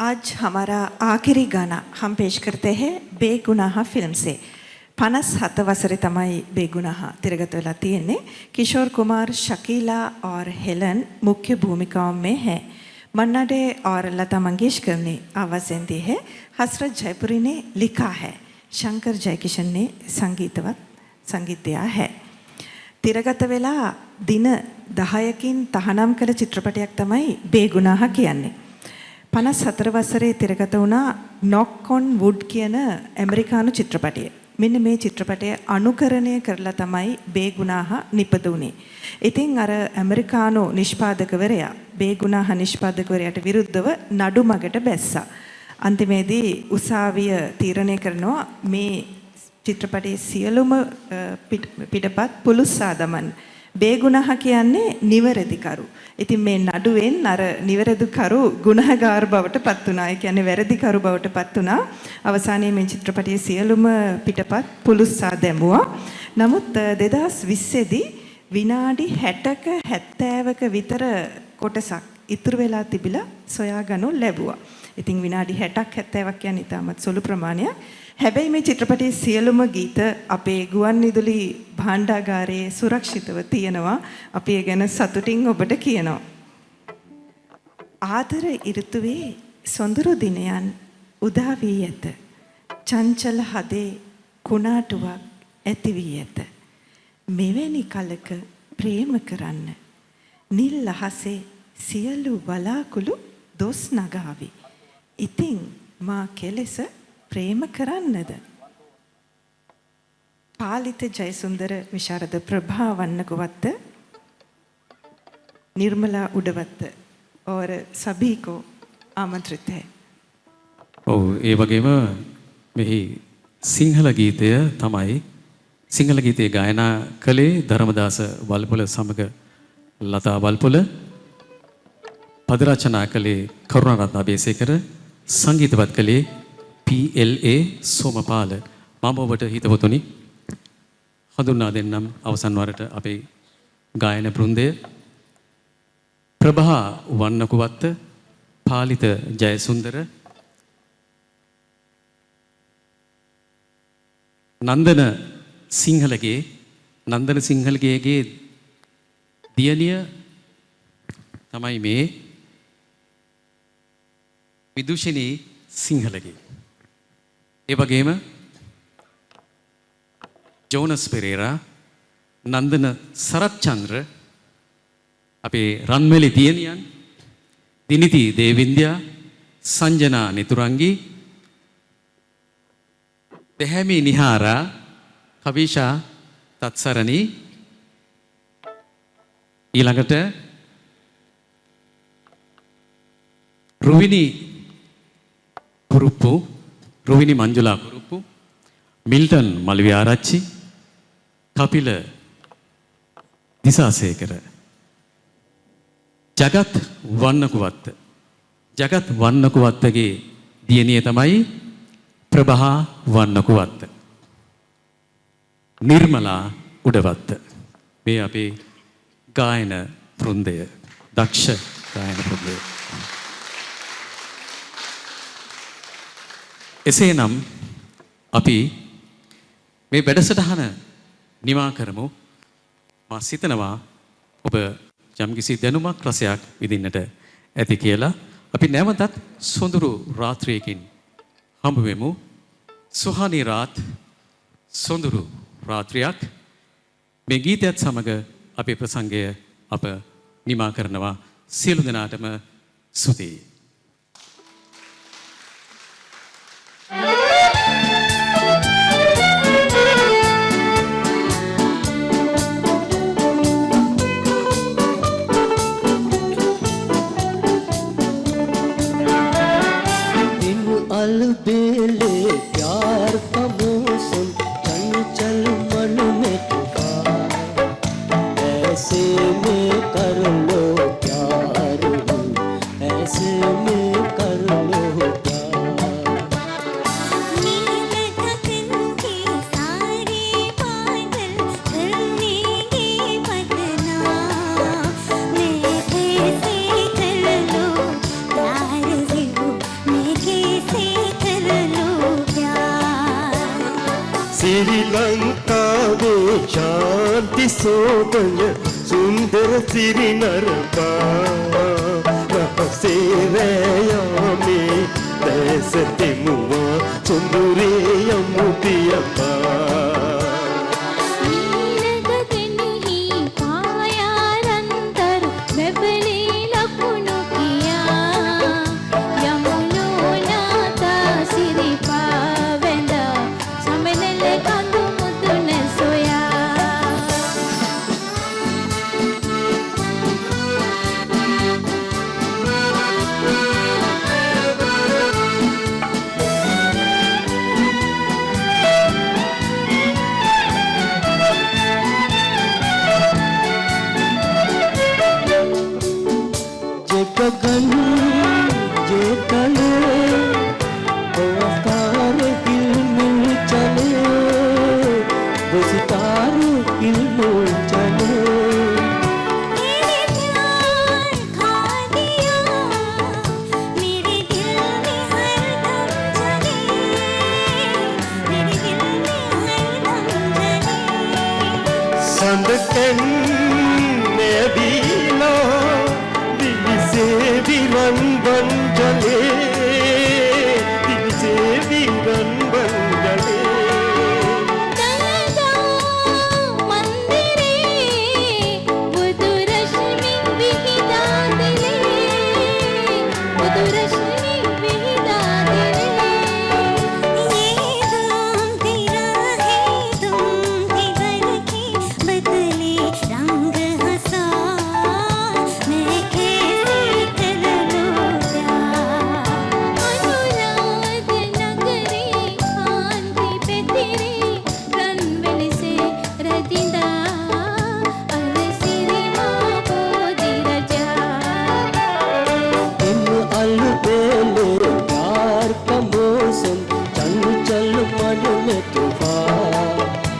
आज हमारा आखिरी गाना हम पेश करते हैं बेगुनाह फिल्म से 57 वसरे तमाई बेगुनाह तिरगत वेला තියෙන්නේ किशोर कुमार शकीला और हेलन मुख्य भूमिकाओं में हैं मन्ना डे और लता मंगेशकर ने आवाज़ें दी है हसरत जयपुरी ने लिखा है शंकर जयकिशन ने संगीत दिया है තිරගත වෙලා දින 10කින් තහනම් කළ චිත්‍රපටයක් තමයි බේගුනාහ කියන්නේ. 54 වසරේ තිරගත වුණා knock on wood කියන ඇමරිකානු චිත්‍රපටය. මෙන්න මේ චිත්‍රපටය අනුකරණය කරලා තමයි බේගුනාහ නිපදුනේ. ඉතින් අර ඇමරිකානු නිෂ්පාදකවරයා බේගුනාහ නිෂ්පාදකවරයාට විරුද්ධව නඩු මගට බැස්සා. අන්තිමේදී උසාවිය තීරණය කරනවා මේ චිත්‍රපටයේ සියලුම පිටපත් පුළුස්සා දමන්න. බේගුනාහ කියන්නේ නිවැරදිකරු. ඉතින් මේ නඩුවෙන් අර නිවැරදිකරු ගුණහගාර බවට පත් වුණා. ඒ කියන්නේ වැරදිකරු බවට පත් වුණා. අවසානයේ මේ චිත්‍රපටයේ සියලුම පිටපත් පුළුස්සා දැමුවා. නමුත් 2020 දී විනාඩි 60ක 70ක විතර කොටසක් ඉතුරු වෙලා තිබිලා සොයාගනු ලැබුවා. ඉතින් විනාඩි 60ක් 70ක් කියන්නේ ඉතාමත් සුළු ප්‍රමාණයක්. හැබැයි මේ චිත්‍රපටයේ සියලුම ගීත අපේ ගුවන්විදුලි භාණ්ඩාගාරයේ සුරක්ෂිතව තියෙනවා. අපි ඒ ගැන සතුටින් ඔබට කියනවා. ආදර ඍතුවේ සොඳුරු දිනයන් උදා වී ඇත. චංචල හදේ කුණාටුවක් ඇති වී ඇත. මෙවැනි කලක ප්‍රේම කරන්න. නිල් අහසේ සියලු බලාකුළු දොස් නගාවි. ඉතින් මා කෙලෙස ප්‍රේම කරන්නද पालित जयसुंदर विशारद प्रभा वन्नकुवत्त निर्मला उडवत्त और सभी को आमंत्रित है. ඔව් ඒ වගේම මෙහි සිංහල ගීතය තමයි සිංහල ගීතය ගායනා කළේ ධර්මදාස වල්පොල සමග ලතා වල්පොල පද රචනා කළේ කරුණාරත්න අබේසේකර සංගීතවත් කළේ PLA සෝමපාල. මම ඔබට හිතවතුනි හඳුන්වා දෙන්නම් අවසන් වරට අපේ ගායන බෘන්දය ප්‍රභා වන්නකුවත්ත පාලිත ජයසුන්දර නන්දන සිංහලගේගේ දියණිය තමයි මේ විදුෂිනී සිංහලගේ. ඒ වගේම ජෝනස් පෙරේරා නන්දන සරත්චන්ද්‍ර අපේ රන්මැලි දියණියන් දිනිති දේවින්ද්‍යා සංජනා නිතුරංගි දෙහැමි නිහාරා කවිෂා තත්සරණී ඊළඟට රුවිනි මංජුලා කුරුප්පු මිල්ටන් මල්විආරච්චි කපිල දිසාසේකර ජගත් වන්නකුවත්තගේ දියණිය තමයි ප්‍රභා වන්නකුවත්ත. නිර්මලා උඩවත්ත මේ අපේ ගායන වෘන්දය දක්ෂ ගායන වෘන්දය. එසේනම් අපි මේ වැඩසටහන නිමා කරමු. මා සිතනවා ඔබ යම්කිසි දැනුමක් රසයක් විඳින්නට ඇති කියලා. අපි නැවතත් සොඳුරු රාත්‍රියකින් හමු වෙමු. සුහානී රාත් සොඳුරු රාත්‍රියක්. මේ ගීතයත් සමග අපේ ප්‍රසංගය අප නිමා කරනවා. සියලු දෙනාටම ස්තුතියි. अलबेले प्यार का मौसम चंचल मन में तूफान ऐसे में कर लो प्यार ऐसे में कर लो प्यार शांति सोबन सुंदर सिरी नरपा से रयामी देसते मुआ सुंदरी यमुतियम्मा गगन जे तले तारे हिलमिल चले वो सितारे हिलमिल चले मेरे प्यार खा दिया मेरे दिल में हरदम जले मेरे दिल में हरदम जले संदकन ने भी लो से वीरन बन जले दिल से वीरन बन जले दादा मंदिरे बुधु रश्मि विहिता दिले बुधु रश्मि विहिता दिले ये तुम तेरा है तुम दिवर के बदले रंग हंसा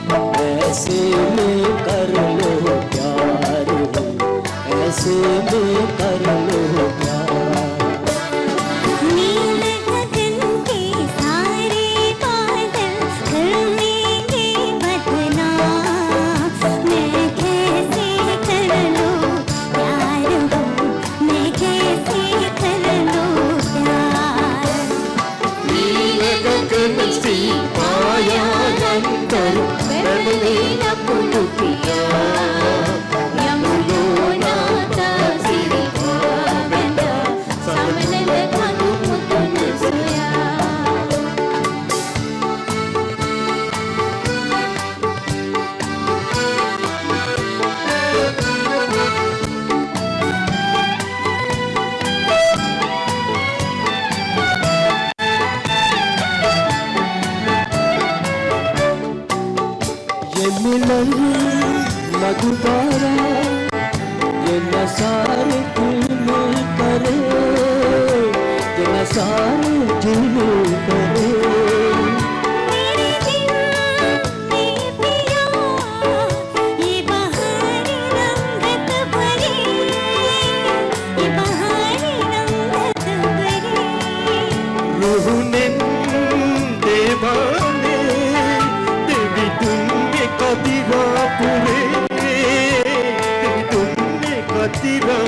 मैं ऐसे में कर लो प्यार ऐसे में कर लो प्यार नील गगन के सारे बादल कर लेंगे बदना मैं कैसे कर लो प्यार मैं कैसे कर लो प्यार नील गगन सी पाया अंतर बदले न पुलुकिया यमुना ता सिरी भावंदा सामने खानु मुतुन सोया ये मिलन मधुबारा ये नसारे झिलमिल करे ये नसारे झिलमिल करे मेरे दिल में पिया ये बहारी रंगत भरी ये बहारी रंगत भरी रूहने देवाने देवी तुमने कतिरा पुरे देवी तुमने कतिरा